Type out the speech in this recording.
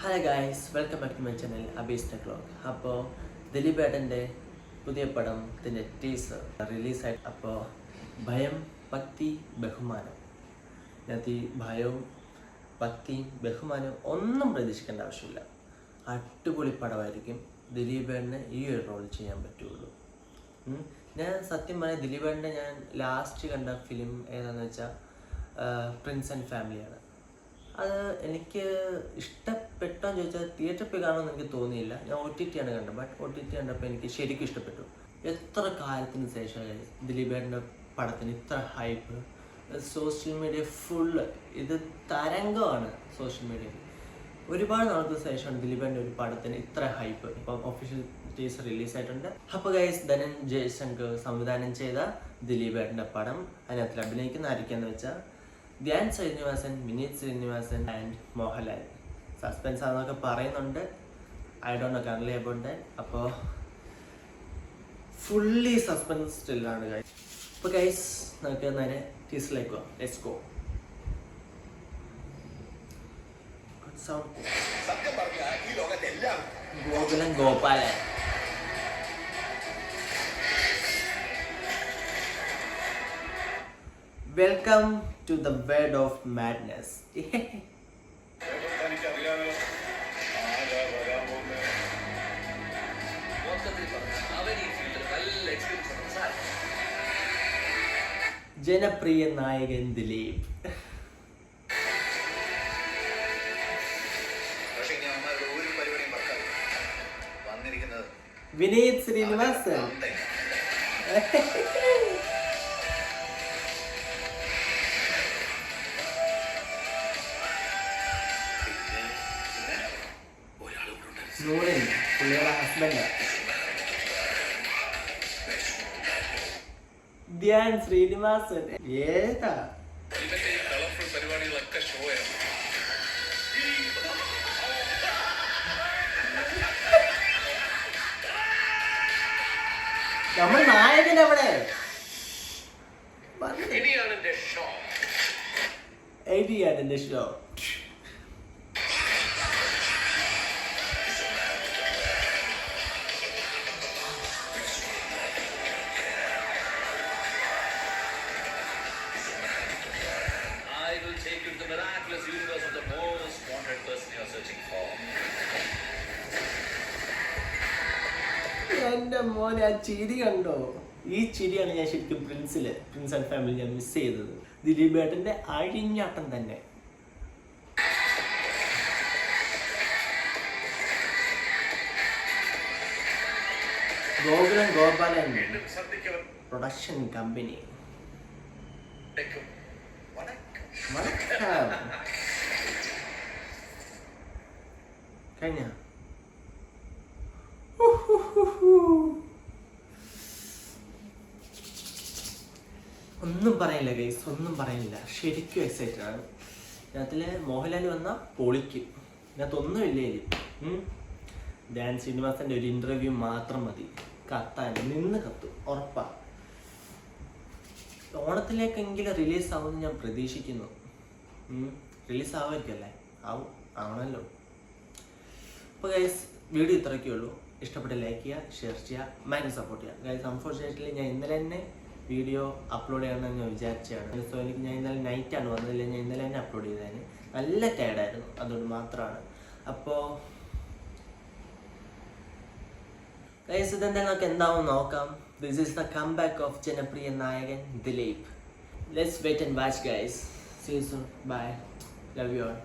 Hi guys, welcome back to my channel Abees techlog. അപ്പോൾ ദിലീപ് ഏട്ടൻ്റെ പുതിയ പടത്തിൻ്റെ ടീസർ റിലീസായി. അപ്പോൾ ഭയം, ഭക്തി, ബഹുമാനം. ഇതിനകത്ത് ഈ ഭയവും ഭക്തിയും ബഹുമാനവും ഒന്നും പ്രതീക്ഷിക്കേണ്ട ആവശ്യമില്ല. അടിപൊളി പടമായിരിക്കും. ദിലീപ് ഏട്ടന് ഈ ഒരു റോൾ ചെയ്യാൻ പറ്റുള്ളൂ. ഞാൻ സത്യം പറഞ്ഞാൽ ദിലീപ് ഏട്ടൻ്റെ ഞാൻ ലാസ്റ്റ് കണ്ട ഫിലിം ഏതാണെന്ന് വെച്ചാൽ പ്രിൻസ് ആൻഡ് ഫാമിലിയാണ്. അത് എനിക്ക് ഇഷ്ടപ്പെട്ടോന്ന് ചോദിച്ചാൽ തിയേറ്ററിൽ പോയി കാണുമെന്ന് എനിക്ക് തോന്നിയില്ല. ഞാൻ OTT ആണ് കണ്ടത്. ബട്ട് OTT കണ്ടപ്പോൾ എനിക്ക് ശരിക്കും ഇഷ്ടപ്പെട്ടു. എത്ര കാലത്തിന് ശേഷമായി ദിലീപ് ഏട്ടൻ്റെ പടത്തിന് ഇത്ര ഹൈപ്പ്. സോഷ്യൽ മീഡിയ ഫുള്ള് ഇത് തരംഗമാണ്. സോഷ്യൽ മീഡിയയിൽ ഒരുപാട് നാളത്തെ ശേഷമാണ് ദിലീപ് ഏട്ടൻ്റെ ഒരു പടത്തിന് ഇത്ര ഹൈപ്പ്. ഇപ്പം ഒഫീഷ്യൽ ടീസർ റിലീസായിട്ടുണ്ട്. അപ്പോൾ ഗൈസ്, ധനൻ ജയശങ്കർ സംവിധാനം ചെയ്ത ദിലീപ് ഏട്ടൻ്റെ പടം, അതിനകത്ത് അഭിനയിക്കുന്ന ആരൊക്കെയാന്ന് വെച്ചാൽ ധ്യാൻ ശ്രീനിവാസൻ, വിനീത് ശ്രീനിവാസൻ ആൻഡ് മോഹൻലാൽ. സസ്പെൻസ് ആണെന്നൊക്കെ പറയുന്നുണ്ട്. I don't know currently about that. അപ്പോൾ ഫുള്ളി സസ്പെൻസ് സ്റ്റില്ലാണ് ഗൈസ്. അപ്പോൾ ഗൈസ്, നമുക്ക് നേരെ ടീസറിലേക്ക് പോകാം. Let's go. Gokulan Gopalan. Welcome to the world of madness. ജനപ്രിയ നായകൻ ദിലീപ്. വിനീത് ശ്രീനിവാസൻ. പുള്ളിയുടെ ഹസ്ബൻഡ് ധ്യാൻ ശ്രീനിവാസൻ. ഏതാ നമ്മൾ നായകൻ അവിടെ. എന്റെ show. Universe of the most wanted person you are searching for. എന്റെ മോനെ, ആ ചിരി കണ്ടോ? ഈ ചിരിയാണ് ഞാൻ ശരിക്കും പ്രിൻസ് ആൻഡ് ഫാമിലി ഞാൻ മിസ് ചെയ്തത്. ദിലീപ് ഏട്ടന്റെ അഴിഞ്ഞാട്ടം തന്നെ. Gokulan Gopalan production company. കഴിഞ്ഞ ഒന്നും പറയാനില്ല ഗൈസ്, ഒന്നും പറയാനില്ല. ശരിക്കും എക്സൈറ്റഡ് ആണ്. ഇതിനകത്തില് മോഹൻലാൽ വന്ന പൊളിക്കും. ഇതിനകത്തൊന്നുമില്ലേ. ധ്യാൻ ശ്രീനിവാസന്റെ ഒരു ഇന്റർവ്യൂ മാത്രം മതി കത്താൻ. നിന്ന് കത്തും ഉറപ്പാ. ഓണത്തിലേക്കെങ്കിലും റിലീസ് ആവുമെന്ന് ഞാൻ പ്രതീക്ഷിക്കുന്നു. റിലീസ് ആവുമായിരിക്കല്ലേ? ആവണല്ലോ. അപ്പോൾ ഗൈസ്, വീഡിയോ ഇത്രയൊക്കെ ഉള്ളൂ. ഇഷ്ടപ്പെട്ട ലൈക്ക് ചെയ്യുക, ഷെയർ ചെയ്യുക, മാക്സിമം സപ്പോർട്ട് ചെയ്യുക ഗൈസ്. അൺഫോർച്ചുനേറ്റ്ലി ഞാൻ ഇന്നലെ തന്നെ വീഡിയോ അപ്ലോഡ് ചെയ്യണമെന്ന് ഞാൻ വിചാരിച്ചതാണ്. സോ എനിക്ക് ഞാൻ ഇന്നലെ നൈറ്റാണ് വന്നതില്ല. ഞാൻ ഇന്നലെ തന്നെ അപ്ലോഡ് ചെയ്തതിന് നല്ല ടയർഡായിരുന്നു. അതുകൊണ്ട് മാത്രമാണ്. അപ്പോൾ ഗൈസ്, ഇതെന്താ നമുക്ക് എന്താവും നോക്കാം. This is the comeback of ജനപ്രിയ നായകൻ Dileep. Let's wait and watch guys. See you soon. Bye. Love you all.